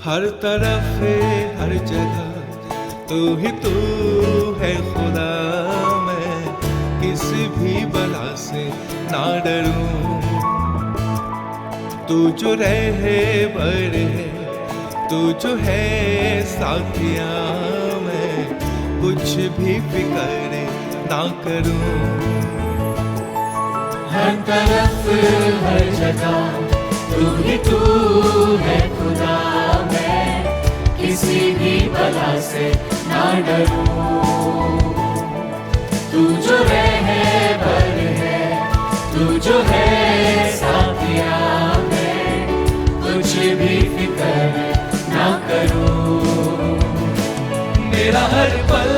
हर तरफ है हर जगह तू ही तू है खुदा। मैं किसी भी बला से ना डरूं, तू जो रहे बड़े तू जो है साथिया। मैं कुछ भी फिक्र ना करूं। हर तरफ हर जगह तू ही तू है खुदा। मैं किसी भी बला से ना डरूं, तू जो रहे बर है तू जो है साथिया। मैं कुछ भी फिक्र ना करूं। मेरा हर पल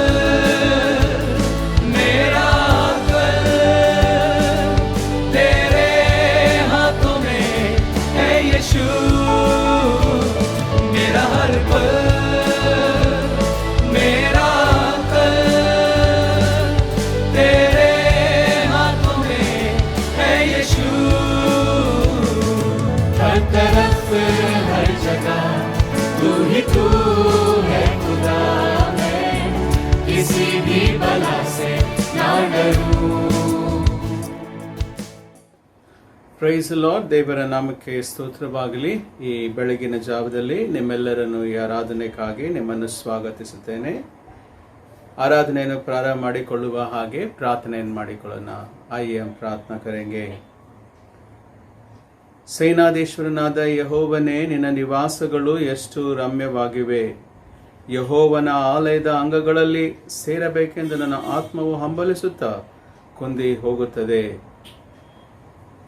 मेरा कल तेरे हाथों में है यीशु। मेरा हर पल मेरा कल तेरे हाथों में है यीशु। हर तरफ हर जगह तू ही तू है खुदा। मैं किसी भी बला से ना डरूं। Price lord. ದೇವರ ನಾಮಕ್ಕೆ ಸ್ತೋತ್ರವಾಗಲಿ. ಈ ಬೆಳಗಿನ ಜಾವದಲ್ಲಿ ನಿಮ್ಮೆಲ್ಲರನ್ನು ಈ ಆರಾಧನೆಗಾಗಿ ನಿಮ್ಮನ್ನು ಸ್ವಾಗತಿಸುತ್ತೇನೆ. ಆರಾಧನೆಯನ್ನು ಪ್ರಾರಂಭ ಮಾಡಿಕೊಳ್ಳುವ ಹಾಗೆ ಪ್ರಾರ್ಥನೆಯನ್ನು ಮಾಡಿಕೊಳ್ಳೋಣ. ಆइए हम प्रार्थना करेंगे. ಸೇನಾಧೀಶ್ವರನಾದ ಯೆಹೋವನೇ, ನಿನ್ನ ನಿವಾಸಗಳು ಎಷ್ಟು ರಮ್ಯವಾಗಿವೆ. ಯೆಹೋವನ ಆಲಯದ ಅಂಗಗಳಲ್ಲಿ ಸೇರಬೇಕೆಂದು ನನ್ನ ಆತ್ಮವು ಹಂಬಲಿಸುತ್ತಾ ಕುಂದಿ ಹೋಗುತ್ತದೆ.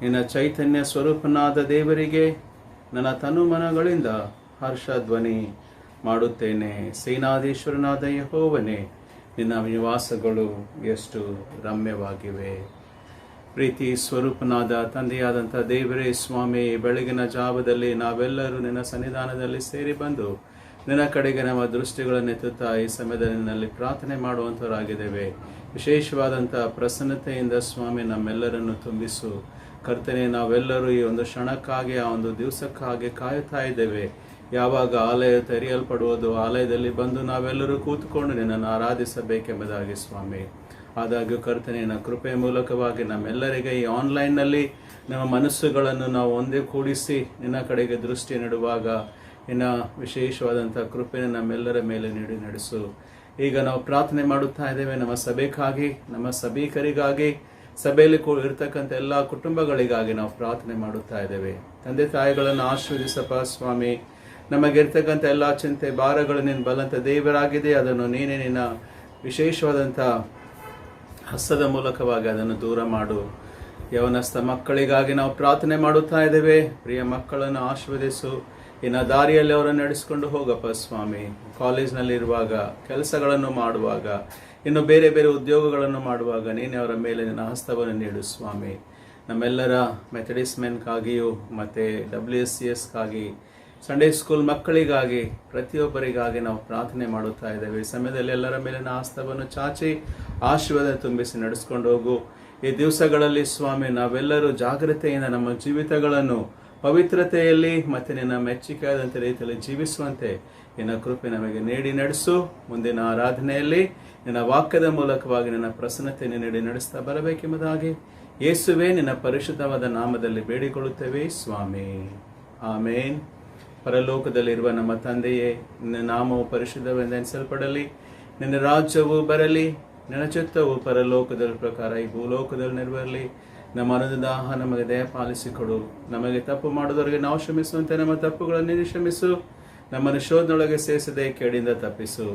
ನಿನ್ನ ಚೈತನ್ಯ ಸ್ವರೂಪನಾದ ದೇವರಿಗೆ ನನ್ನ ತನುಮನಗಳಿಂದ ಹರ್ಷ ಧ್ವನಿ ಮಾಡುತ್ತೇನೆ. ಸೇನಾಧೀಶ್ವರನಾದ ಯೆಹೋವನೇ, ನಿನ್ನ ನಿವಾಸಗಳು ಎಷ್ಟು ರಮ್ಯವಾಗಿವೆ. ಪ್ರೀತಿ ಸ್ವರೂಪನಾದ ತಂದೆಯಾದಂಥ ದೇವರೇ ಸ್ವಾಮಿ, ಬೆಳಗಿನ ಜಾವದಲ್ಲಿ ನಾವೆಲ್ಲರೂ ನಿನ್ನ ಸನ್ನಿಧಾನದಲ್ಲಿ ಸೇರಿ ಬಂದು ನಿನ್ನ ಕಡೆಗೆ ನಮ್ಮ ದೃಷ್ಟಿಗಳನ್ನೆತ್ತುತ್ತಾ ಈ ಸಮಯದಲ್ಲಿ ನಿನ್ನಲ್ಲಿ ಪ್ರಾರ್ಥನೆ ಮಾಡುವಂಥವರಾಗಿದ್ದೇವೆ. ವಿಶೇಷವಾದಂಥ ಪ್ರಸನ್ನತೆಯಿಂದ ಸ್ವಾಮಿ ನಮ್ಮೆಲ್ಲರನ್ನು ತುಂಬಿಸು. ಕರ್ತನೆ, ನಾವೆಲ್ಲರೂ ಈ ಒಂದು ಕ್ಷಣಕ್ಕಾಗಿ ಆ ಒಂದು ದಿವಸಕ್ಕಾಗಿ ಕಾಯುತ್ತಾ ಇದ್ದೇವೆ. ಯಾವಾಗ ಆಲಯ ತೆರೆಯಲ್ಪಡುವುದು, ಆಲಯದಲ್ಲಿ ಬಂದು ನಾವೆಲ್ಲರೂ ಕೂತ್ಕೊಂಡು ನಿನ್ನನ್ನು ಆರಾಧಿಸಬೇಕೆಂಬುದಾಗಿ ಸ್ವಾಮಿ. ಆದಾಗ್ಯೂ ಕರ್ತನೆ, ನಿನ್ನ ಕೃಪೆಯ ಮೂಲಕವಾಗಿ ನಮ್ಮೆಲ್ಲರಿಗೆ ಈ ಆನ್ಲೈನ್ನಲ್ಲಿ ನಮ್ಮ ಮನಸ್ಸುಗಳನ್ನು ನಾವು ಒಂದೇ ಕೂಡಿಸಿ ನಿನ್ನ ಕಡೆಗೆ ದೃಷ್ಟಿ ನೆಡುವಾಗ ನಿನ್ನ ವಿಶೇಷವಾದಂಥ ಕೃಪೆಯನ್ನು ನಮ್ಮೆಲ್ಲರ ಮೇಲೆ ನೀಡಿ ನಡೆಸು. ಈಗ ನಾವು ಪ್ರಾರ್ಥನೆ ಮಾಡುತ್ತಾ ಇದ್ದೇವೆ ನಮ್ಮ ಸಭೆಗಾಗಿ, ನಮ್ಮ ಸಭಿಕರಿಗಾಗಿ, ಸಭೆಯಲ್ಲಿ ಇರ್ತಕ್ಕಂಥ ಎಲ್ಲ ಕುಟುಂಬಗಳಿಗಾಗಿ ನಾವು ಪ್ರಾರ್ಥನೆ ಮಾಡುತ್ತಾ ಇದ್ದೇವೆ. ತಂದೆ ತಾಯಿಗಳನ್ನು ಆಶೀರ್ವದಿಸಪ್ಪ ಸ್ವಾಮಿ. ನಮಗಿರ್ತಕ್ಕಂಥ ಎಲ್ಲ ಚಿಂತೆ ಭಾರಗಳು ನಿನ್ನ ಬಲಂತ ದೇವರಾಗಿದೆ. ಅದನ್ನು ನೀನೇ ನಿನ್ನ ವಿಶೇಷವಾದಂಥ ಹಸ್ತದ ಮೂಲಕವಾಗಿ ಅದನ್ನು ದೂರ ಮಾಡು. ಯವನಸ್ಥ ಮಕ್ಕಳಿಗಾಗಿ ನಾವು ಪ್ರಾರ್ಥನೆ ಮಾಡುತ್ತಾ ಇದ್ದೇವೆ. ಪ್ರಿಯ ಮಕ್ಕಳನ್ನು ಆಶೀರ್ವದಿಸು. ಇನ್ನು ದಾರಿಯಲ್ಲಿ ಅವರನ್ನು ನಡೆಸಿಕೊಂಡು ಹೋಗಪ್ಪ ಸ್ವಾಮಿ. ಕಾಲೇಜ್ನಲ್ಲಿರುವಾಗ, ಕೆಲಸಗಳನ್ನು ಮಾಡುವಾಗ, ಇನ್ನು ಬೇರೆ ಬೇರೆ ಉದ್ಯೋಗಗಳನ್ನು ಮಾಡುವಾಗ ನೀನೇ ಅವರ ಮೇಲೆ ನಿನ್ನ ಹಸ್ತವನ್ನು ನೀಡು ಸ್ವಾಮಿ. ನಮ್ಮೆಲ್ಲರ ಮೆಥಡಿಸ್ಟ್ ಮೆನ್ಗಾಗಿಯೂ ಮತ್ತು WSCSಗಾಗಿ, ಸಂಡೇ ಸ್ಕೂಲ್ ಮಕ್ಕಳಿಗಾಗಿ, ಪ್ರತಿಯೊಬ್ಬರಿಗಾಗಿ ನಾವು ಪ್ರಾರ್ಥನೆ ಮಾಡುತ್ತಾ ಇದ್ದೇವೆ. ಈ ಸಮಯದಲ್ಲಿ ಎಲ್ಲರ ಮೇಲಿನ ಹಸ್ತವನ್ನು ಚಾಚಿ ಆಶೀರ್ವಾದ ತುಂಬಿಸಿ ನಡೆಸ್ಕೊಂಡು ಹೋಗು. ಈ ದಿವಸಗಳಲ್ಲಿ ಸ್ವಾಮಿ ನಾವೆಲ್ಲರೂ ಜಾಗ್ರತೆಯಿಂದ ನಮ್ಮ ಜೀವಿತಗಳನ್ನು ಪವಿತ್ರತೆಯಲ್ಲಿ ಮತ್ತು ನಿನ್ನ ಮೆಚ್ಚುಗೆಯಾದಂಥ ರೀತಿಯಲ್ಲಿ ಜೀವಿಸುವಂತೆ ನಿನ್ನ ಕೃಪೆ ನಮಗೆ ನೀಡಿ ನಡೆಸು. ಮುಂದಿನ ಆರಾಧನೆಯಲ್ಲಿ ನಿನ್ನ ವಾಕ್ಯದ ಮೂಲಕವಾಗಿ ನಿನ್ನ ಪ್ರಸನ್ನತೆಯನ್ನು ನೀಡಿ ನಡೆಸ್ತಾ ಬರಬೇಕೆಂಬುದಾಗಿ ಯೇಸುವೆ ನಿನ್ನ ಪರಿಶುದ್ಧವಾದ ನಾಮದಲ್ಲಿ ಬೇಡಿಕೊಳ್ಳುತ್ತೇವೆ ಸ್ವಾಮಿ. ಆಮೇನ್. ಪರಲೋಕದಲ್ಲಿರುವ ನಮ್ಮ ತಂದೆಯೇ, ನಿನ್ನ ನಾಮವು ಪರಿಶುದ್ಧವೆಂದು ಎನಿಸಲ್ಪಡಲಿ. ನಿನ್ನ ರಾಜ್ಯವು ಬರಲಿ. ನಿನ್ನ ಚಿತ್ತವು ಪರಲೋಕದ ಪ್ರಕಾರ ಈ ಭೂಲೋಕದಲ್ಲಿ ನೆರವೇರಲಿ. ನಮ್ಮ ಅನುದಾಹ ನಮಗೆ ದಯಪಾಲಿಸಿಕೊಡು. ನಮಗೆ ತಪ್ಪು ಮಾಡುವುದವರಿಗೆ ನಾವು ಕ್ಷಮಿಸುವಂತೆ ನಮ್ಮ ತಪ್ಪುಗಳನ್ನು ನೀನು ಕ್ಷಮಿಸು. ನಮ್ಮನ್ನು ಶೋಧನೊಳಗೆ ಸೇರಿಸದೆ ಕೇಡಿಂದ ತಪ್ಪಿಸು.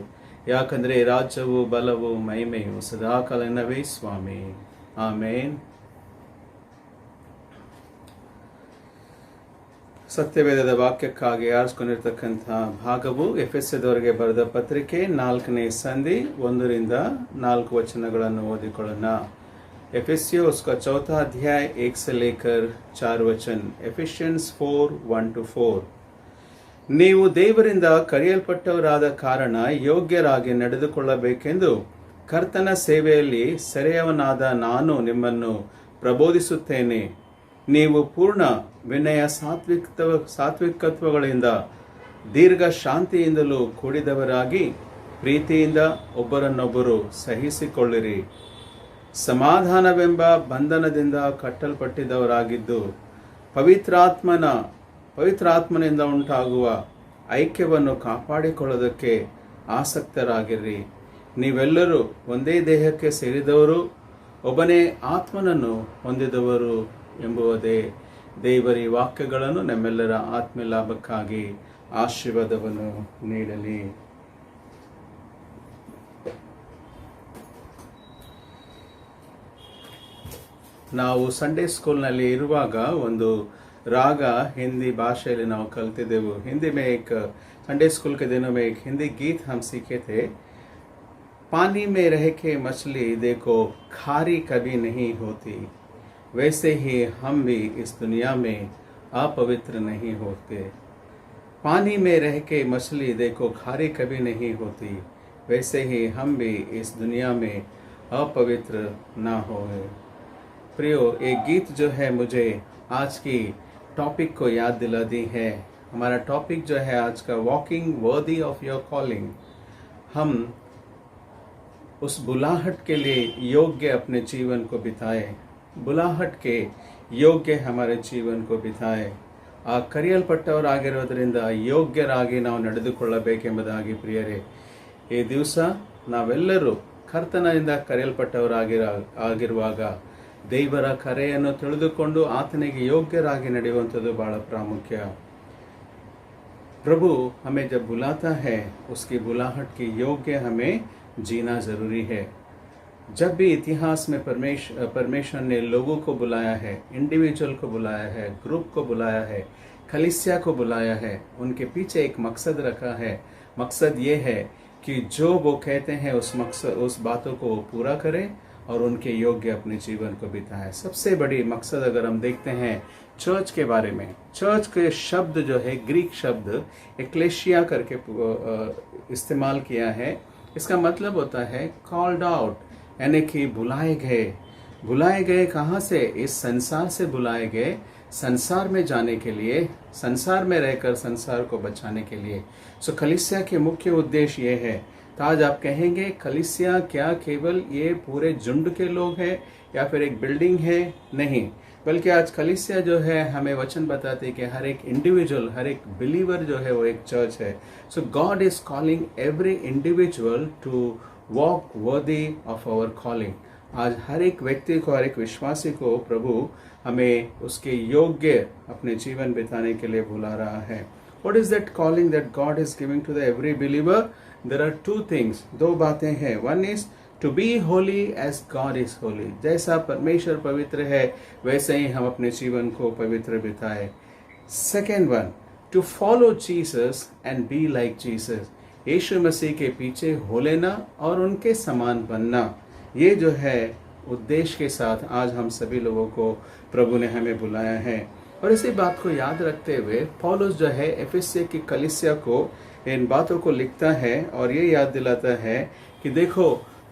ಯಾಕಂದರೆ ರಾಜ್ಯವು, ಬಲವು, ಮಹಿಮೆಯು ಸದಾಕಾಲ ನಿನ್ನವೇ ಸ್ವಾಮಿ. ಆಮೇನ್. ಸತ್ಯವೇದದ ವಾಕ್ಯಕ್ಕಾಗಿ ಆರಿಸಿಕೊಂಡಿರ್ತಕ್ಕಂಥ ಭಾಗವು ಎಫೆಸದವರಿಗೆ ಬರೆದ ಪತ್ರಿಕೆ 4ನೇ ಸಂಧಿ 1ರಿಂದ 4 ವಚನಗಳನ್ನು ಓದಿಕೊಳ್ಳೋಣ. एफिसियों उसका 4 अध्याय 1 से लेकर 4 वचन. एफिशियंस 4:1-4. ನೀವು ದೇವರಿಂದ ಕರೆಯಲ್ಪಟ್ಟವರಾದ ಕಾರಣ ಯೋಗ್ಯರಾಗಿ ನಡೆದುಕೊಳ್ಳಬೇಕೆಂದು ಕರ್ತನ ಸೇವೆಯಲ್ಲಿ ಸೆರೆಯವನಾದ ನಾನು ನಿಮ್ಮನ್ನು ಪ್ರಬೋಧಿಸುತ್ತೇನೆ. ನೀವು ಪೂರ್ಣ ವಿನಯ ಸಾತ್ವಿಕತ್ವಗಳಿಂದ ದೀರ್ಘ ಶಾಂತಿಯಿಂದಲೂ ಕೂಡಿದವರಾಗಿ ಪ್ರೀತಿಯಿಂದ ಒಬ್ಬರನ್ನೊಬ್ಬರು ಸಹಿಸಿಕೊಳ್ಳಿರಿ. ಸಮಾಧಾನವೆಂಬ ಬಂಧನದಿಂದ ಕಟ್ಟಲ್ಪಟ್ಟಿದ್ದವರಾಗಿದ್ದು ಪವಿತ್ರಾತ್ಮನಿಂದ ಉಂಟಾಗುವ ಐಕ್ಯವನ್ನು ಕಾಪಾಡಿಕೊಳ್ಳೋದಕ್ಕೆ ಆಸಕ್ತರಾಗಿರ್ರಿ. ನೀವೆಲ್ಲರೂ ಒಂದೇ ದೇಹಕ್ಕೆ ಸೇರಿದವರು, ಒಬ್ಬನೇ ಆತ್ಮನನ್ನು ಹೊಂದಿದವರು ಎಂಬುವುದೇ ದೇವರ ಈ ವಾಕ್ಯಗಳನ್ನು ನಮ್ಮೆಲ್ಲರ ಆತ್ಮ ಲಾಭಕ್ಕಾಗಿ ಆಶೀರ್ವಾದವನ್ನು ನೀಡಲಿ. ನಾವು ಸಂಡೇ ಸ್ಕೂಲ್ನಲ್ಲಿ ಇರುವಾಗ ಒಂದು राग हिंदी भाषा ನಾವು ಕಲ್ತಿದ್ದೆವು. हिंदी में एक संडे स्कूल के दिनों में एक हिंदी गीत हम सीखे थे. पानी में रह के मछली देखो खारी कभी नहीं होती, वैसे ही हम भी इस दुनिया में अपवित्र नहीं होते. पानी में रह के मछली देखो खारी कभी नहीं होती, वैसे ही हम भी इस दुनिया में अपवित्र ना होए. प्रियो, एक गीत जो है मुझे आज की टॉपिक को याद दिला दी है. हमारा टॉपिक जो है आज का walking worthy of your calling. हम उस बुलाहट के लिए योग्य अपने जीवन को बिताए, बुलाहट के योग्य हमारे जीवन को बिताए. ಆ ಕರೆಯಲ್ಪಟ್ಟವರಾಗಿರೋದ್ರಿಂದ ಯೋಗ್ಯರಾಗಿ ನಾವು ನಡೆದುಕೊಳ್ಳಬೇಕೆಂಬುದಾಗಿ ಪ್ರಿಯರೇ, ಈ ದಿವಸ ನಾವೆಲ್ಲರೂ ಕರ್ತನಿಂದ ಕರೆಯಲ್ಪಟ್ಟವರಾಗಿರುವಾಗ ದೇವರ ಕರೆಯನ್ನು ತಿಳಿದುಕೊಂಡು ಆತನಿಗೆ ಯೋಗ್ಯರಾಗಿ ನಡೆಯುವಂಥದ್ದು ಬಹಳ ಪ್ರಾಮುಖ್ಯ. प्रभु हमें जब बुलाता है उसकी बुलाहट की योग्य हमें जीना ज़रूरी है. जब भी इतिहास में परमेश्वर ने लोगों को बुलाया है, इंडिविजुअल को बुलाया है, ग्रुप को बुलाया है, कलीसिया को बुलाया है, उनके पीछे एक मकसद रखा है. मकसद ये है कि जो वो कहते हैं उस बातों को पूरा करें और उनके योग्य अपने जीवन को बिताए. सबसे बड़ी मकसद अगर हम देखते हैं चर्च के बारे में, चर्च के शब्द जो है ग्रीक शब्द एक्लेशिया करके इस्तेमाल किया है. इसका मतलब होता है कॉल्ड आउट, यानी कि बुलाए गए. बुलाए गए कहाँ से? इस संसार से बुलाए गए, संसार में जाने के लिए, संसार में रहकर संसार को बचाने के लिए. सो कलीसिया के मुख्य उद्देश्य ये है. तो आज आप कहेंगे कलीसिया क्या केवल ये पूरे झुंड के लोग हैं या फिर एक बिल्डिंग है? नहीं, बल्कि आज कलीसिया जो है हमें वचन बताते हैं कि हर एक इंडिविजुअल, हर एक बिलीवर जो है वो एक चर्च है. So God is calling every individual to walk worthy of our calling. आज हर एक व्यक्ति को, हर एक विश्वासी को प्रभु हमें उसके योग्य अपने जीवन बिताने के लिए बुला रहा है. What is that calling that God is giving to the every believer? There are two things, दो बातें हैं. One is to be holy as God is holy. जैसा परमेश्वर पवित्र है वैसे ही हम अपने जीवन को पवित्र बिताए. Second one, to follow Jesus and be like Jesus. यीशु मसीह के पीछे हो लेना और उनके समान बनना, ये जो है उद्देश्य के साथ आज हम सभी लोगों को प्रभु ने हमें बुलाया है. और इसी बात को याद रखते हुए पौलुस जो है एफेसिया की कलीसिया को इन बातों को लिखता है और ये याद दिलाता है कि देखो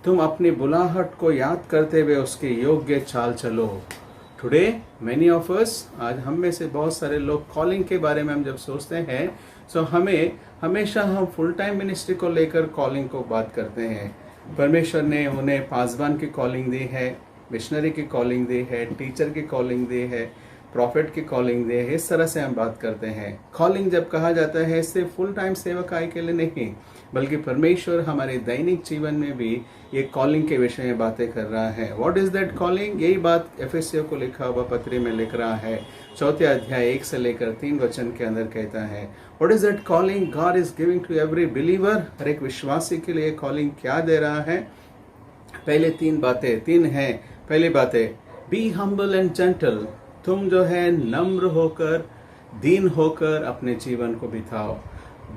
तुम अपनी बुलाहट को याद करते हुए उसके योग्य चाल चलो. टुडे मैनी ऑफ अस, आज हम में से बहुत सारे लोग कॉलिंग के बारे में हम जब सोचते हैं तो हमें हमेशा हम फुल टाइम मिनिस्ट्री को लेकर कॉलिंग को बात करते हैं. परमेश्वर ने उन्हें पासवान की कॉलिंग दी है, मिशनरी की कॉलिंग दी है, टीचर की कॉलिंग दी है, प्रॉफिट की कॉलिंग दे है. इस तरह से हम बात करते हैं. कॉलिंग जब कहा जाता है सिर्फ फुल टाइम सेवकाई के लिए नहीं, बल्कि परमेश्वर हमारे दैनिक जीवन में भी ये कॉलिंग के विषय में बातें कर रहा है. What is that calling? यही बात एफेसियों को लिखा हुआ पत्री में लिख रहा है. 4 अध्याय 1 से लेकर 3 वचन के अंदर कहता है what is that calling God is giving to every believer. हर एक विश्वासी के लिए कॉलिंग क्या दे रहा है? पहले 3 बातें, 3 हैं. पहली बातें, बी हम्बल एंड जेंटल. तुम जो है नम्र होकर, दीन होकर अपने जीवन को बिताओ.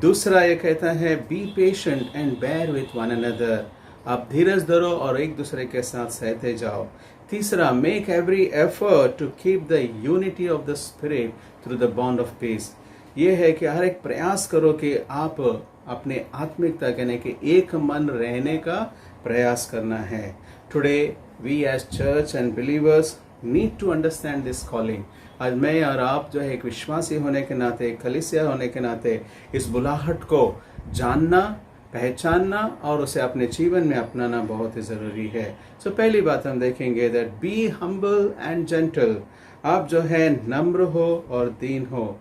दूसरा ये कहता है be patient and bear with one another. आप धीरज धरो और एक दूसरे के साथ सहते जाओ. तीसरा, make every effort to keep the unity of the spirit through the bond of peace. ये है कि हर एक प्रयास करो कि आप अपने आत्मिकता यानी कि एक मन रहने का प्रयास करना है. Today we as church and believers need to understand this calling. आज मैं और आप जो है एक विश्वासी होने के नाते, एक कलीसिया होने के नाते इस बुलाहट को जानना, पहचानना और उसे अपने जीवन में अपनाना बहुत ही ज़रूरी है। सो पहली बात हम देखेंगे that be humble and gentle. आप जो है नम्र हो और दीन हो।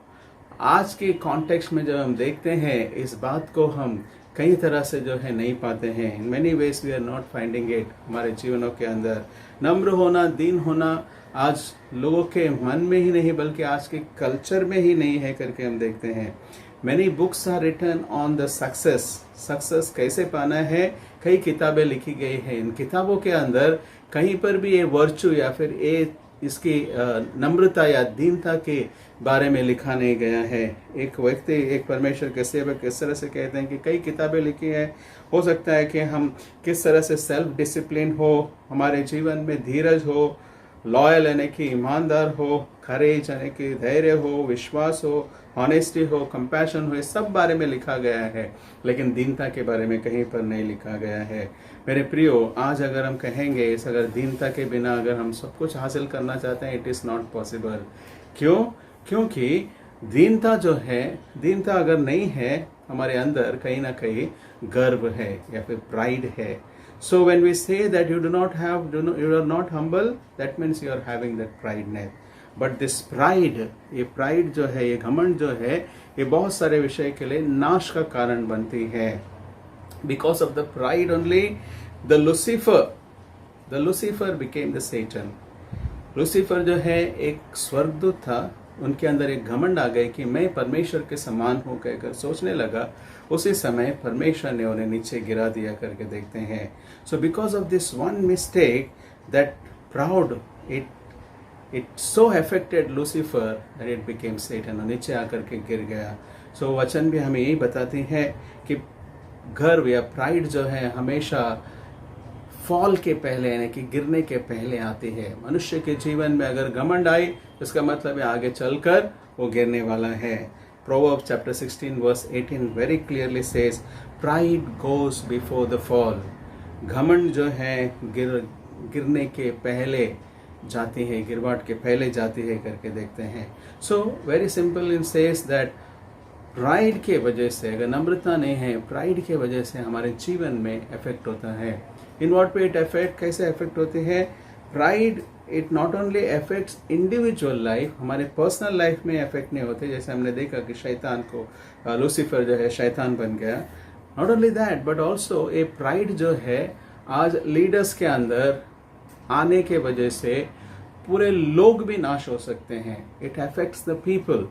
आज के कॉन्टेक्स्ट में जब हम देखते हैं इस बात को हम कई तरह से जो है नहीं पाते हैं। In many ways we are not finding it हमारे जीवनों के अंदर। नम्र होना, दीन होना आज लोगों के मन में ही नहीं बल्कि आज के कल्चर में ही नहीं है करके हम देखते हैं। Many books are written on the success कैसे पाना है, कई किताबें लिखी गई हैं। इन किताबों के अंदर कहीं पर भी ये वर्चू या फिर ये इसकी नम्रता या दीनता के बारे में लिखा नहीं गया है। एक व्यक्ति, एक परमेश्वर के सेवक किस तरह से कहते हैं कि कई किताबें लिखी है, हो सकता है कि हम किस तरह से सेल्फ डिसिप्लिन हो, हमारे जीवन में धीरज हो, लॉयल यानी कि ईमानदार हो, करेज यानी कि धैर्य हो, विश्वास हो, ऑनेस्टी हो, कंपैशन हो, इस सब बारे में लिखा गया है, लेकिन दीनता के बारे में कहीं पर नहीं लिखा गया है। मेरे प्रियो, आज अगर हम कहेंगे इस अगर दीनता के बिना अगर हम सब कुछ हासिल करना चाहते हैं, इट इज़ नॉट पॉसिबल। क्यों? क्योंकि दीनता जो है, दीनता अगर नहीं है हमारे अंदर, कहीं ना कहीं गर्व है या फिर प्राइड है। So when we say that you are not humble, that means you are having that prideness. But this pride, ये pride जो है, ये घमंड जो है, ये बहुत सारे विषय के लिए नाश का कारण बनती है। Because of the pride only, the Lucifer became the Satan. Lucifer जो है एक स्वर्गदूत था, उनके अंदर एक घमंड आ गई कि मैं परमेश्वर के समान हूँ कहकर सोचने लगा। उसी समय परमेश्वर ने उन्हें नीचे गिरा दिया करके देखते हैं। So because of this one mistake that proud it so affected Lucifer that it became Satan, और नीचे आकर के गिर गया। सो वचन भी हमें यही बताती है कि गर्व या प्राइड जो है हमेशा फॉल के पहले यानी कि गिरने के पहले आती है। मनुष्य के जीवन में अगर घमंड आई तो इसका मतलब है आगे चलकर वो गिरने वाला है। Proverbs chapter 16 verse 18 very clearly says, pride goes before the fall. घमंड जो है गिरने के पहले जाती है, गिरवाट के पहले जाती है करके देखते हैं। So very simple in says that pride के वजह से, अगर नम्रता नहीं है, प्राइड के वजह से हमारे जीवन में इफेक्ट होता है। In what way it affect, कैसे इफेक्ट होती है? Pride it not only affects individual life, हमारे पर्सनल लाइफ में इफेक्ट नहीं होते। जैसे हमने देखा कि शैतान को, लूसीफर जो है शैतान बन गया। Not only that but also a pride जो है आज लीडर्स के अंदर आने के वजह से पूरे लोग भी नाश हो सकते हैं। इट अफेक्ट्स द पीपल,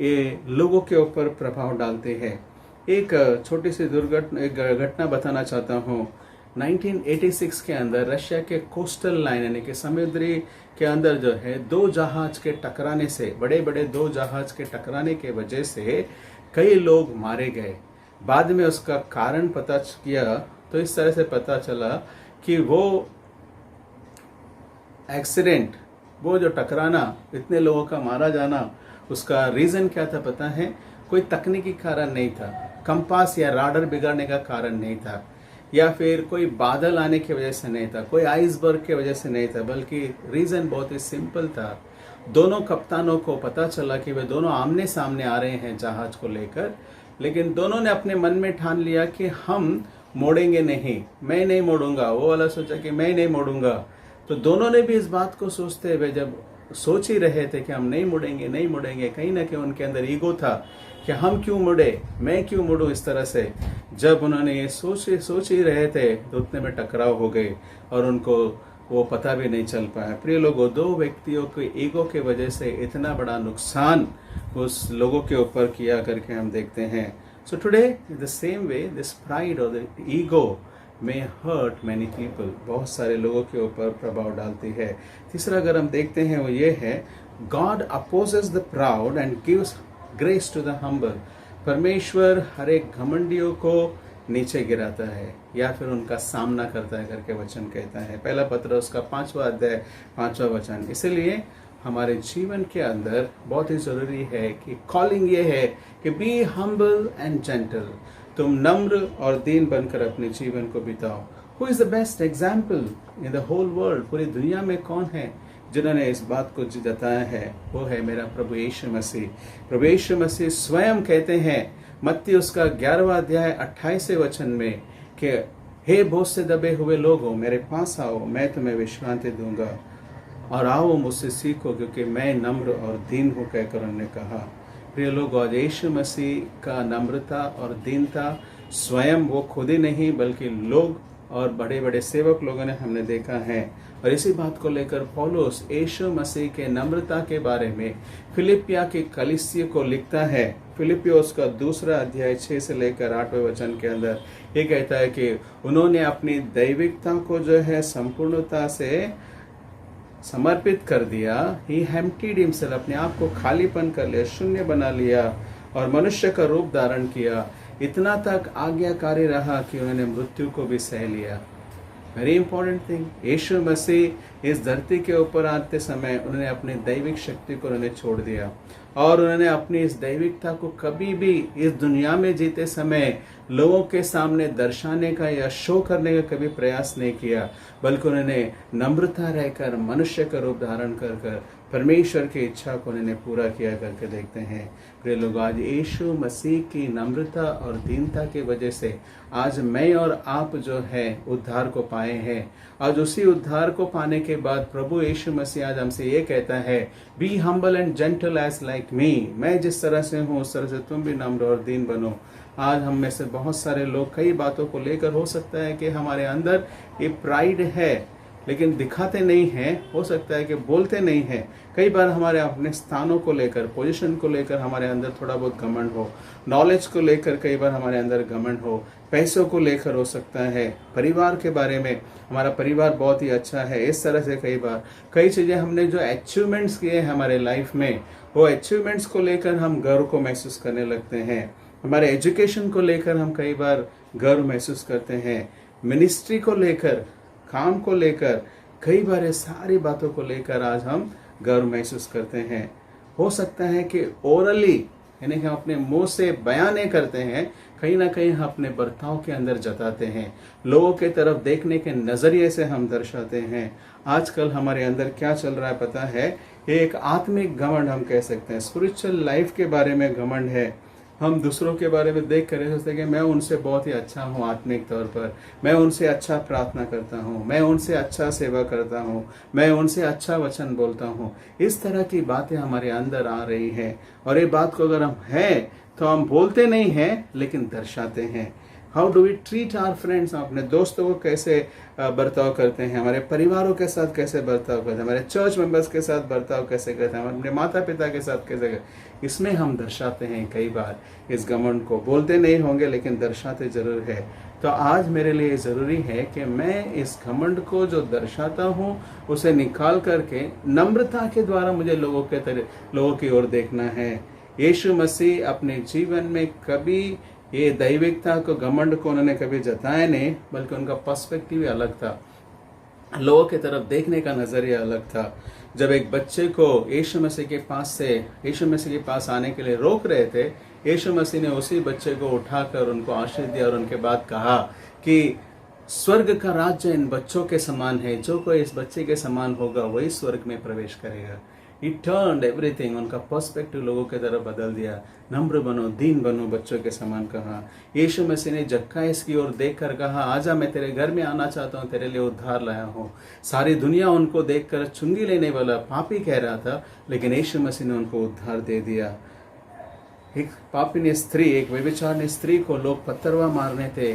ये लोगों के ऊपर प्रभाव डालते हैं। एक छोटी सी घटना बताना चाहता हूँ। 1986 के अंदर रशिया के कोस्टल लाइन यानी कि समुद्री के अंदर जो है दो जहाज के टकराने से, बड़े बड़े दो जहाज के टकराने के वजह से कई लोग मारे गए। बाद में उसका कारण पता किया तो इस तरह से पता चला कि वो एक्सीडेंट, वो जो टकराना, इतने लोगों का मारा जाना, उसका रीजन क्या था पता है? कोई तकनीकी कारण नहीं था, कंपास या राडर बिगड़ने का कारण नहीं था, या फिर कोई बादल आने की वजह से नहीं था, कोई आइसबर्ग की वजह से नहीं था, बल्कि रीजन बहुत ही सिंपल था। दोनों कप्तानों को पता चला कि वे दोनों आमने सामने आ रहे हैं जहाज को लेकर, लेकिन दोनों ने अपने मन में ठान लिया कि हम मोड़ेंगे नहीं, मैं नहीं मोड़ूंगा। वो वाला सोचा कि मैं नहीं मोड़ूंगा। तो दोनों ने भी इस बात को सोचते हुए जब सोच ही रहे थे कि हम नहीं मुड़ेंगे नहीं मुड़ेंगे, कहीं ना कहीं उनके अंदर ईगो था कि हम क्यों मुड़े, मैं क्यों मुड़ूं, इस तरह से जब उन्होंने ये सोच ही रहे थे तो उतने में टकराव हो गए और उनको वो पता भी नहीं चल पाया। प्रिय लोगों, दो व्यक्तियों के ईगो के वजह से इतना बड़ा नुकसान उस लोगों के ऊपर किया करके हम देखते हैं। So today the same way this pride और the ego may hurt many people, बहुत सारे लोगों के ऊपर प्रभाव डालती है। तीसरा अगर हम देखते हैं वो ये है, God opposes the proud and gives grace to the humble. परमेश्वर हर एक घमंडियों को नीचे गिराता है या फिर उनका सामना करता है करके वचन कहता है। पहला पत्रस का 5वां अध्याय 5वां वचन। इसलिए हमारे जीवन के अंदर बहुत ही जरूरी है कि कॉलिंग ये है कि बी हम्बल एंड जेंटल, तुम नम्र और दीन बनकर अपने जीवन को बिताओ। Who is the best example in the whole world? पूरी दुनिया में कौन है जिन्होंने इस बात को जताया है वो है मेरा प्रभु यीशु मसीह। प्रभु यीशु मसीह स्वयं कहते हैं मत्ती उसका 11वां अध्याय 28वें वचन में कि हे बोझ से दबे हुए लोगों मेरे पास आओ, मैं तुम्हें विश्रांति दूंगा, और आओ मुझसे सीखो क्योंकि मैं नम्र और दीन हूँ, कहकर उन्होंने कहा। प्रिय लोग, आज यीशु मसीह का नम्रता और दीनता स्वयं वो खुद ही नहीं बल्कि लोग और बड़े बड़े सेवक लोगों ने हमने देखा है। और इसी बात को लेकर पौलुस यीशु मसीह के नम्रता के बारे में फिलिपिया के कलीसिया को लिखता है। फिलिपियोस का 2 अध्याय 6 से लेकर 8वें वचन के अंदर ये कहता है कि उन्होंने अपनी दैविकता को जो है संपूर्णता से समर्पित कर दिया। ही एम्प्टीड हिमसेल्फ, अपने आप को खालीपन कर लिया, शून्य बना लिया और मनुष्य का रूप धारण किया। इतना तक आज्ञाकारी रहा कि उन्होंने मृत्यु को भी सह लिया। वेरी इंपॉर्टेंट थिंग, यीशु मसीह इस धरती के ऊपर आते समय उन्होंने अपनी दैविक शक्ति को उन्होंने छोड़ दिया और उन्होंने अपनी इस दैविकता को कभी भी इस दुनिया में जीते समय लोगों के सामने दर्शाने का या शो करने का कभी प्रयास नहीं किया, बल्कि उन्होंने नम्रता रहकर मनुष्य का रूप धारण कर कर परमेश्वर की इच्छा को उन्होंने पूरा किया करके देखते हैं। प्रिय लोग, आज यीशु मसीह की नम्रता और दीनता की वजह से आज मैं और आप जो है उद्धार को पाए हैं। आज उसी उद्धार को पाने के बाद प्रभु यीशु मसीह आज हमसे ये कहता है, be humble and gentle as like me. मैं जिस तरह से हूँ उस तरह से तुम भी नम्र और दीन बनो। आज हम में से बहुत सारे लोग कई बातों को लेकर हो सकता है कि हमारे अंदर ये प्राइड है लेकिन दिखाते नहीं हैं, हो सकता है कि बोलते नहीं हैं। कई बार हमारे अपने स्थानों को लेकर, पोजीशन को लेकर हमारे अंदर थोड़ा बहुत घमंड हो, नॉलेज को लेकर कई बार हमारे अंदर घमंड हो, पैसों को लेकर हो सकता है, परिवार के बारे में हमारा परिवार बहुत ही अच्छा है, इस तरह से कई बार कई चीज़ें हमने जो अचीवमेंट्स किए हैं हमारे लाइफ में, वो अचीवमेंट्स को लेकर हम गर्व को महसूस करने लगते हैं। हमारे एजुकेशन को लेकर हम कई बार गर्व महसूस करते हैं। मिनिस्ट्री को लेकर, काम को लेकर, कई बार ये सारी बातों को लेकर आज हम गर्व महसूस करते हैं। हो सकता है कि ओरली यानी कि हम अपने मुंह से बयान नहीं करते हैं, कहीं ना कहीं हम अपने बर्ताव के अंदर जताते हैं, लोगों के तरफ देखने के नजरिए से हम दर्शाते हैं। आजकल हमारे अंदर क्या चल रहा है पता है? ये एक आत्मिक घमंड हम कह सकते हैं, स्पिरिचुअल लाइफ के बारे में घमंड है। हम दूसरों के बारे में देख कर सोचते हैं कि मैं उनसे बहुत ही अच्छा हूँ आत्मिक तौर पर, मैं उनसे अच्छा प्रार्थना करता हूँ, मैं उनसे अच्छा सेवा करता हूँ, मैं उनसे अच्छा वचन बोलता हूँ। इस तरह की बातें हमारे अंदर आ रही हैं और ये बात को अगर हम हैं तो हम बोलते नहीं हैं लेकिन दर्शाते हैं। How do we treat our friends? हम अपने दोस्तों को कैसे बर्ताव करते हैं, हमारे परिवारों के साथ कैसे बर्ताव करते हैं, हमारे चर्च मेंबर्स के साथ बर्ताव कैसे करते हैं, हम अपने माता पिता के साथ कैसे करते हैं, इसमें हम दर्शाते हैं। कई बार इस घमंड को बोलते नहीं होंगे लेकिन दर्शाते जरूर है। तो आज मेरे लिए ज़रूरी है कि मैं इस घमंड को जो दर्शाता हूँ उसे निकाल करके नम्रता के द्वारा मुझे लोगों की ओर देखना है। यीशु मसीह अपने जीवन में कभी ये दैविकता को, घमंड को उन्होंने कभी जताया नहीं, बल्कि उनका पर्सपेक्टिव ही अलग था, लोगों की तरफ देखने का नजरिया अलग था। जब एक बच्चे को यीशु मसीह के पास आने के लिए रोक रहे थे, यीशु मसीह ने उसी बच्चे को उठाकर उनको आशीष दिया और उनके बाद कहा कि स्वर्ग का राज्य इन बच्चों के समान है, जो कोई इस बच्चे के समान होगा वही स्वर्ग में प्रवेश करेगा। He turned everything, उनका पर्सपेक्टिव लोगों की तरफ बदल दिया। नम्र बनो, दीन बनो, बच्चों के समान कहा। यीशु मसीह ने जक्काइस की ओर देखकर कहा, आजा, मैं तेरे घर में आना चाहता हूँ, तेरे लिए उद्धार लाया हूँ। सारी दुनिया उनको देखकर चुंगी लेने वाला पापी कह रहा था, लेकिन यीशु मसीह ने उनको उद्धार दे दिया। एक पापिनी स्त्री, एक व्यभिचारिणी स्त्री को लोग पत्थरवा मारने थे,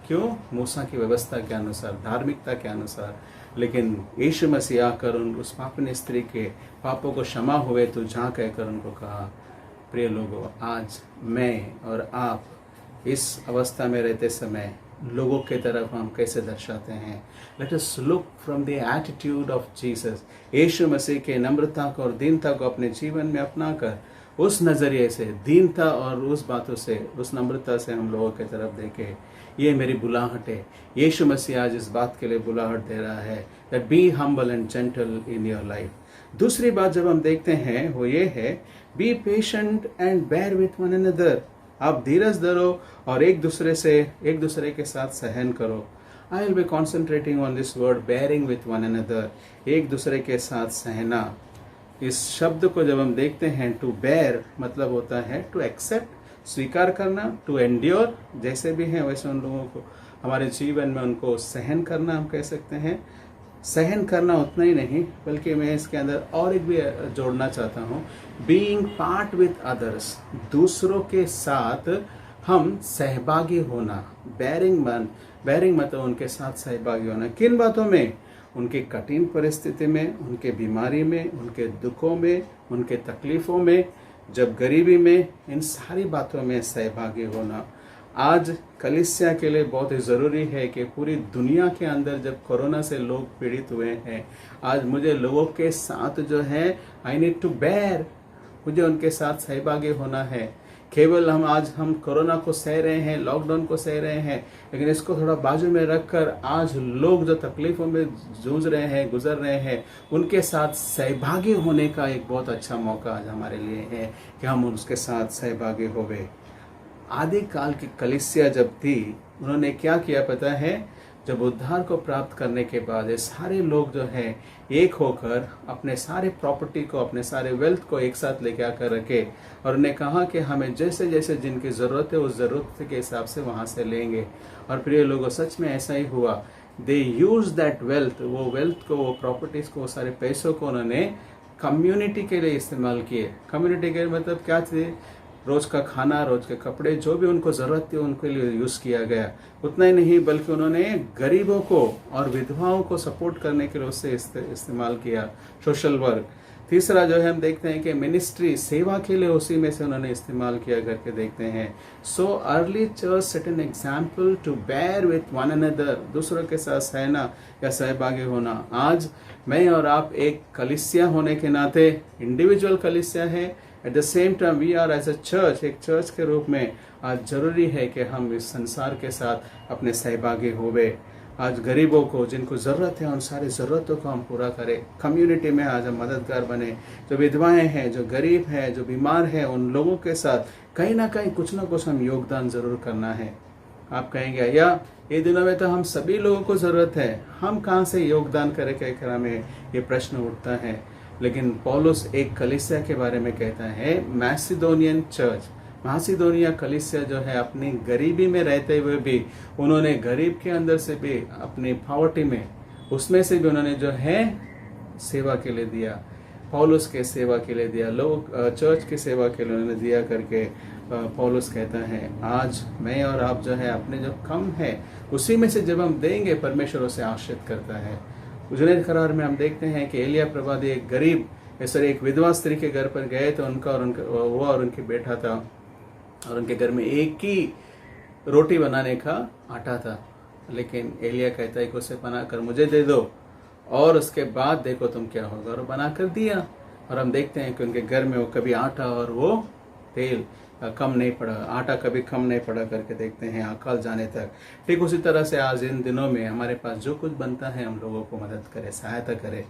क्यों? मूसा की व्यवस्था के अनुसार, धार्मिकता के अनुसार। लेकिन यीशु मसीह आकर उस पापिनी स्त्री के पापों को क्षमा हुए तो जहाँ कहकर उनको कहा। प्रिय लोगों, आज मैं और आप इस अवस्था में रहते समय लोगों के तरफ हम कैसे दर्शाते हैं? Let us look from the attitude of Jesus. यीशु मसीह के नम्रता को और दीनता को अपने जीवन में अपनाकर उस नज़रिए से, दीनता और उस बातों से, उस नम्रता से हम लोगों की तरफ देखें। ये मेरी बुलाहट है। यीशु मसीह आज इस बात के लिए बुलाहट दे रहा है, that be humble and gentle in your life. दूसरी बात जब हम देखते हैं वो ये है, be patient and bear with one another. आप धीरज धरो और एक दूसरे के साथ सहन करो। I will be concentrating on this word bearing with one another, एक दूसरे के साथ सहना। इस शब्द को जब हम देखते हैं, टू बेयर मतलब होता है टू एक्सेप्ट, स्वीकार करना, टू एंड्योर, जैसे भी हैं वैसे उन लोगों को हमारे जीवन में उनको सहन करना हम कह सकते हैं। सहन करना उतना ही नहीं, बल्कि मैं इसके अंदर और एक भी जोड़ना चाहता हूँ, बीइंग पार्ट विथ अदर्स, दूसरों के साथ हम सहभागी होना। बेयरिंग मतलब उनके साथ सहभागी होना। किन बातों में? उनकी कठिन परिस्थिति में, उनके बीमारी में, उनके दुखों में, उनके तकलीफ़ों में, जब गरीबी में, इन सारी बातों में सहभागी होना। आज कलीसिया के लिए बहुत ही ज़रूरी है कि पूरी दुनिया के अंदर जब कोरोना से लोग पीड़ित हुए हैं, आज मुझे लोगों के साथ जो है आई नीड टू बेयर, मुझे उनके साथ सहभागी होना है। केवल हम कोरोना को सह रहे हैं, लॉकडाउन को सह रहे हैं, लेकिन इसको थोड़ा बाजू में रखकर आज लोग जो तकलीफों में जूझ रहे हैं, गुजर रहे हैं, उनके साथ सहभागी होने का एक बहुत अच्छा मौका आज हमारे लिए है कि हम उसके साथ सहभागी होवे। आदि काल की कलीसिया जब थी, उन्होंने क्या किया पता है? जब उद्धार को प्राप्त करने के बाद ये सारे लोग जो है एक होकर अपने सारे प्रॉपर्टी को, अपने सारे वेल्थ को एक साथ लेके आकर रखे और उन्हें कहा कि हमें जैसे जैसे जिनकी ज़रूरत है उस ज़रूरत के हिसाब से वहाँ से लेंगे। और प्रिय लोगों, सच में ऐसा ही हुआ। दे यूज दैट वेल्थ, वो वेल्थ को, वो प्रॉपर्टीज़ को, वो सारे पैसों को उन्होंने कम्युनिटी के लिए इस्तेमाल किए। कम्युनिटी के मतलब क्या थे? रोज़ का खाना, रोज़ के कपड़े, जो भी उनको ज़रूरत थी उनके लिए यूज़ किया गया। उतना ही नहीं, बल्कि उन्होंने गरीबों को और विधवाओं को सपोर्ट करने के लिए उससे इस्तेमाल किया। Social work. तीसरा जो है हम देखते हैं कि मिनिस्ट्री, सेवा के लिए उसी में से उन्होंने इस्तेमाल किया करके देखते हैं। So early church set an example to bear with one another, दूसरों के साथ सहना या सहभागी होना। आज मैं और आप एक कलीसिया होने के नाते, इंडिविजुअल कलीसिया है, at the same time we are as a church, एक चर्च के रूप में आज जरूरी है कि हम इस संसार के साथ अपने सहभागी होवे। आज गरीबों को, जिनको ज़रूरत है, उन सारी ज़रूरतों को हम पूरा करें। कम्युनिटी में आज हम मददगार बने। जो विधवाएं हैं, जो गरीब हैं, जो बीमार हैं, उन लोगों के साथ कहीं ना कहीं कुछ ना कुछ हम योगदान ज़रूर करना है। आप कहेंगे या ये दिनों में तो हम सभी लोगों को ज़रूरत है, हम कहाँ से योगदान करें? कहकर हमें ये प्रश्न उठता है। लेकिन पौलुस एक कलीसिया के बारे में कहता है, मैसिडोनियन चर्च, मैसिडोनिया कलीसिया जो है अपनी गरीबी में रहते हुए भी उन्होंने गरीब के अंदर से भी, अपनी पॉवर्टी में, उसमें से भी उन्होंने जो है सेवा के लिए दिया। पौलुस के सेवा के लिए दिया, लोग चर्च की सेवा के लिए उन्होंने दिया करके पौलुस कहता है आज मैं और आप जो है अपने जो कम है उसी में से जब हम देंगे, परमेश्वर उसे आश्रित करता है। जुनैद करार में हम देखते हैं कि एलिया प्रवादी एक गरीब, एक विधवा स्त्री के घर पर गए तो वो और उनके बेटा था और उनके घर में एक ही रोटी बनाने का आटा था। लेकिन एलिया कहता है कि उसे बनाकर मुझे दे दो और उसके बाद देखो तुम क्या होगा, और बनाकर दिया। और हम देखते हैं कि उनके घर में वो कभी आटा और वो तेल कम नहीं पड़ा, आटा कभी कम नहीं पड़ा करके देखते हैं अकाल जाने तक। ठीक उसी तरह से आज इन दिनों में हमारे पास जो कुछ बनता है हम लोगों को मदद करे, सहायता करे।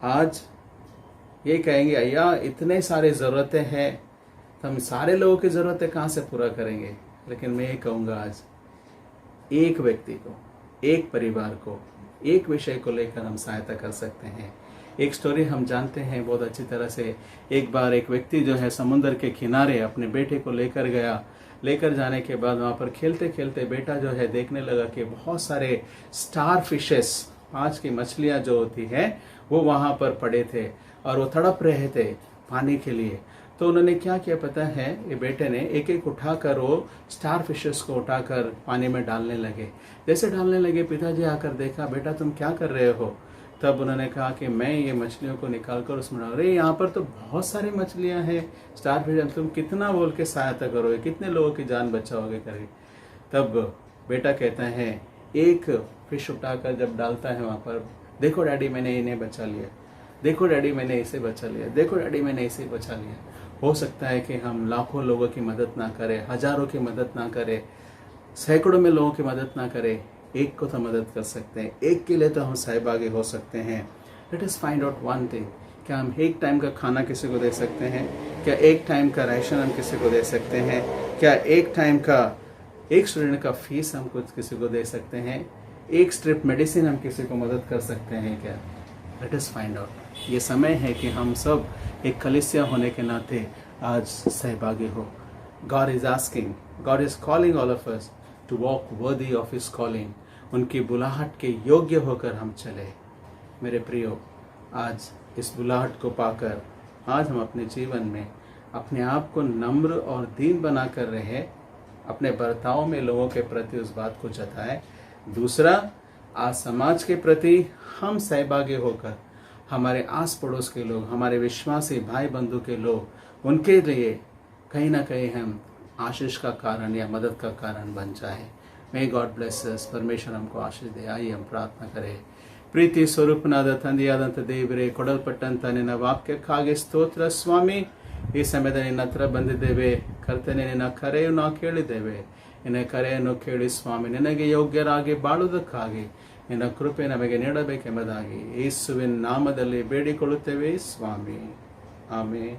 आज ये कहेंगे अय्या इतने सारे ज़रूरतें हैं तो हम सारे लोगों की ज़रूरतें कहाँ से पूरा करेंगे? लेकिन मैं ये कहूँगा आज एक व्यक्ति को, एक परिवार को, एक विषय को लेकर हम सहायता कर सकते हैं। एक स्टोरी हम जानते हैं बहुत अच्छी तरह से। एक बार एक व्यक्ति जो है समुद्र के किनारे अपने बेटे को लेकर गया। लेकर जाने के बाद वहाँ पर खेलते खेलते बेटा जो है देखने लगा कि बहुत सारे स्टार फिशेस, 5 की मछलियाँ जो होती हैं वो वहाँ पर पड़े थे और वो तड़प रहे थे पानी के लिए। तो उन्होंने क्या किया पता है, ये बेटे ने एक एक उठाकर वो स्टार फिशेस को उठाकर पानी में डालने लगे। जैसे डालने लगे पिताजी आकर देखा, बेटा तुम क्या कर रहे हो? तब उन्होंने कहा कि मैं ये मछलियों को निकाल कर उसमें डाल, अरे यहाँ पर तो बहुत सारी मछलियाँ हैं, स्टार फिश, तुम कितना बोल के सहायता करोगे, कितने लोगों की जान बचाओगे करके। तब बेटा कहता है एक फिश उठाकर जब डालता है वहाँ पर, देखो डैडी मैंने इन्हें बचा लिया, देखो डैडी मैंने इसे बचा लिया, देखो डैडी मैंने इसे बचा लिया। हो सकता है कि हम लाखों लोगों की मदद ना करें, हजारों की मदद ना करें, सैकड़ों में लोगों की मदद ना करें, एक को तो मदद कर सकते हैं, एक के लिए तो हम सहभागी हो सकते हैं। Let us find out one thing, क्या हम एक टाइम का खाना किसी को दे सकते हैं? क्या एक टाइम का राशन हम किसी को दे सकते हैं? क्या एक टाइम का एक स्टूडेंट का फीस हम कुछ किसी को दे सकते हैं, एक स्ट्रिप मेडिसिन हम किसी को मदद कर सकते हैं क्या? Let us find out. ये समय है कि हम सब एक कलीसिया होने के नाते आज सहभागी हो। God is asking, God is calling all of us to walk worthy of his calling. उनकी बुलाहट के योग्य होकर हम चले। मेरे प्रियो, आज इस बुलाहट को पाकर आज हम अपने जीवन में अपने आप को नम्र और दीन बना कर रहे, अपने बर्ताव में लोगों के प्रति उस बात को जताएं। दूसरा, आज समाज के प्रति हम सहभागी होकर हमारे आस पड़ोस के लोग, हमारे विश्वासी भाई बंधु के लोग, उनके लिए कहीं ना कहीं हम आशीष का कारण या मदद का कारण बन जाए। May God bless us. परमेश्वर हमको आशीष दे। आइए हम प्रार्थना करें। ಪ್ರೀತಿ ಸ್ವರೂಪನಾದ ತಂದೆಯಾದಂಥ ದೇವರೇ, ಕೊಡಲ್ಪಟ್ಟಂಥ ನಿನ್ನ ವಾಕ್ಯಕ್ಕಾಗಿ ಸ್ತೋತ್ರ ಸ್ವಾಮಿ. ಈ ಸಮಯದ ನಿನ್ನ ಹತ್ರ ಬಂದಿದ್ದೇವೆ ಕರ್ತನೆ, ನಿನ್ನ ಕರೆಯನ್ನು ನಾವು ಕೇಳಿದ್ದೇವೆ. ನಿನ್ನ ಕರೆಯನ್ನು ಕೇಳಿ ಸ್ವಾಮಿ, ನಿನಗೆ ಯೋಗ್ಯರಾಗಿ ಬಾಳುವುದಕ್ಕಾಗಿ ನಿನ್ನ ಕೃಪೆ ನಮಗೆ ನೀಡಬೇಕೆಂಬುದಾಗಿ ಯೇಸುವಿನ ನಾಮದಲ್ಲಿ ಬೇಡಿಕೊಳ್ಳುತ್ತೇವೆ ಸ್ವಾಮಿ. ಆಮೇಲೆ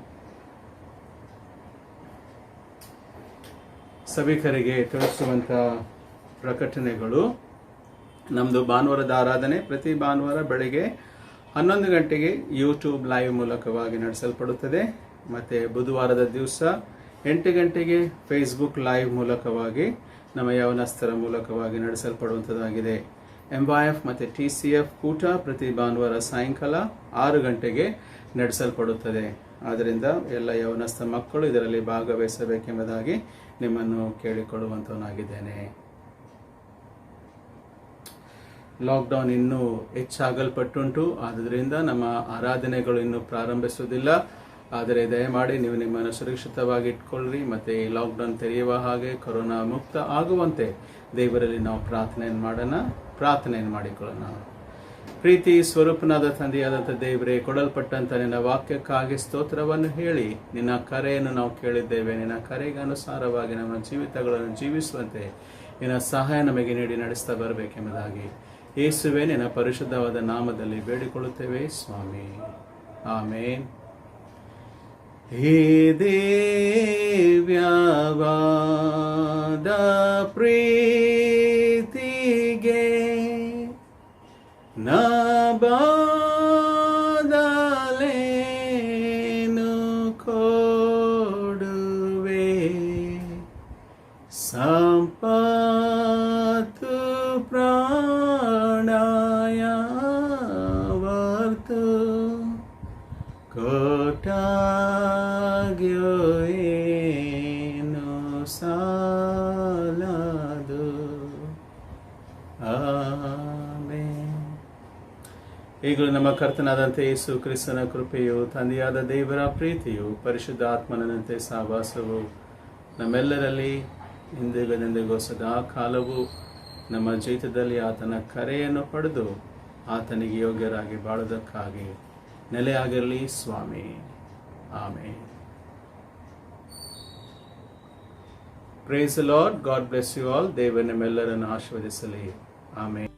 ಸಭಿಕರಿಗೆ ತಿಳಿಸುವಂಥ ಪ್ರಕಟಣೆಗಳು. ನಮ್ಮದು ಭಾನುವಾರದ ಆರಾಧನೆ ಪ್ರತಿ ಭಾನುವಾರ ಬೆಳಗ್ಗೆ 11 ಗಂಟೆಗೆ ಯೂಟ್ಯೂಬ್ ಲೈವ್ ಮೂಲಕವಾಗಿ ನಡೆಸಲ್ಪಡುತ್ತದೆ. ಮತ್ತು ಬುಧವಾರದ ದಿವಸ 8 ಗಂಟೆಗೆ ಫೇಸ್ಬುಕ್ ಲೈವ್ ಮೂಲಕವಾಗಿ ನಮ್ಮ ಯೌವನಸ್ಥರ ಮೂಲಕವಾಗಿ ನಡೆಸಲ್ಪಡುವಂಥದ್ದಾಗಿದೆ. MYF ಮತ್ತು TCF ಕೂಟ ಪ್ರತಿ ಭಾನುವಾರ ಸಾಯಂಕಾಲ 6 ಗಂಟೆಗೆ ನಡೆಸಲ್ಪಡುತ್ತದೆ. ಆದ್ದರಿಂದ ಎಲ್ಲ ಯೌವನಸ್ಥ ಮಕ್ಕಳು ಇದರಲ್ಲಿ ಭಾಗವಹಿಸಬೇಕೆಂಬುದಾಗಿ ನಿಮ್ಮನ್ನು ಕೇಳಿಕೊಳ್ಳುವಂಥವನಾಗಿದ್ದೇನೆ. ಲಾಕ್ಡೌನ್ ಇನ್ನೂ ಹೆಚ್ಚಾಗಲ್ಪಟ್ಟುಂಟು. ಆದ್ದರಿಂದ ನಮ್ಮ ಆರಾಧನೆಗಳು ಇನ್ನೂ ಪ್ರಾರಂಭಿಸುವುದಿಲ್ಲ. ಆದರೆ ದಯಮಾಡಿ ನೀವು ನಿಮ್ಮನ್ನು ಸುರಕ್ಷಿತವಾಗಿ ಇಟ್ಕೊಳ್ಳ್ರಿ. ಮತ್ತು ಈ ಲಾಕ್ಡೌನ್ ತೆರೆಯುವ ಹಾಗೆ ಕೊರೋನಾ ಮುಕ್ತ ಆಗುವಂತೆ ದೇವರಲ್ಲಿ ನಾವು ಪ್ರಾರ್ಥನೆಯನ್ನು ಮಾಡಿಕೊಳ್ಳೋಣ. ಪ್ರೀತಿ ಸ್ವರೂಪನಾದ ತಂದೆಯಾದಂಥ ದೇವರೇ, ಕೊಡಲ್ಪಟ್ಟಂಥ ನಿನ್ನ ವಾಕ್ಯಕ್ಕಾಗಿ ಸ್ತೋತ್ರವನ್ನು ಹೇಳಿ ನಿನ್ನ ಕರೆಯನ್ನು ನಾವು ಕೇಳಿದ್ದೇವೆ. ನಿನ್ನ ಕರೆಗೆ ಅನುಸಾರವಾಗಿ ನಮ್ಮ ಜೀವಿತಗಳನ್ನು ಜೀವಿಸುವಂತೆ ನಿನ್ನ ಸಹಾಯ ನಮಗೆ ನೀಡಿ ನಡೆಸ್ತಾ ಬರಬೇಕೆಂಬುದಾಗಿ ಯೇಸುವೆ ನಿನ್ನ ಪರಿಶುದ್ಧವಾದ ನಾಮದಲ್ಲಿ ಬೇಡಿಕೊಳ್ಳುತ್ತೇವೆ ಸ್ವಾಮಿ. ಆಮೇನ್. ಹೇ ದಿವ್ಯವಾದ ಪ್ರೀತಿಗೆ ನ ಬದಲೇನು ಕೊಡುವೆ, ಸಂಪತ್ತು ಪ್ರಾಣಾಯಾವರ್ತು ಕೊಟ್ಟಾಗ್ಯೋ ಏನು ಸಾಲದು. ಆಮೆನ್. ಈಗಲೂ ನಮ್ಮ ಕರ್ತನಾದಂಥ ಯೇಸು ಕ್ರಿಸ್ತನ ಕೃಪೆಯು, ತಂದೆಯಾದ ದೇವರ ಪ್ರೀತಿಯು, ಪರಿಶುದ್ಧ ಆತ್ಮನಂತೆ ಸಹವಾಸವು ನಮ್ಮೆಲ್ಲರಲ್ಲಿ ಇಂದಿಗನೆಂದಿಗೂ ಸದಾ ಕಾಲವು ನಮ್ಮ ಜೀವಿತದಲ್ಲಿ ಆತನ ಕರೆಯನ್ನು ಪಡೆದು ಆತನಿಗೆ ಯೋಗ್ಯರಾಗಿ ಬಾಳುವುದಕ್ಕಾಗಿ ನೆಲೆಯಾಗಿರಲಿ ಸ್ವಾಮಿ. Amen. Praise the Lord. God bless you all. ದೇವರು ನಿಮ್ಮೆಲ್ಲರನ್ನು ಆಶೀರ್ವದಿಸಲಿ. ಆಮೇನ್.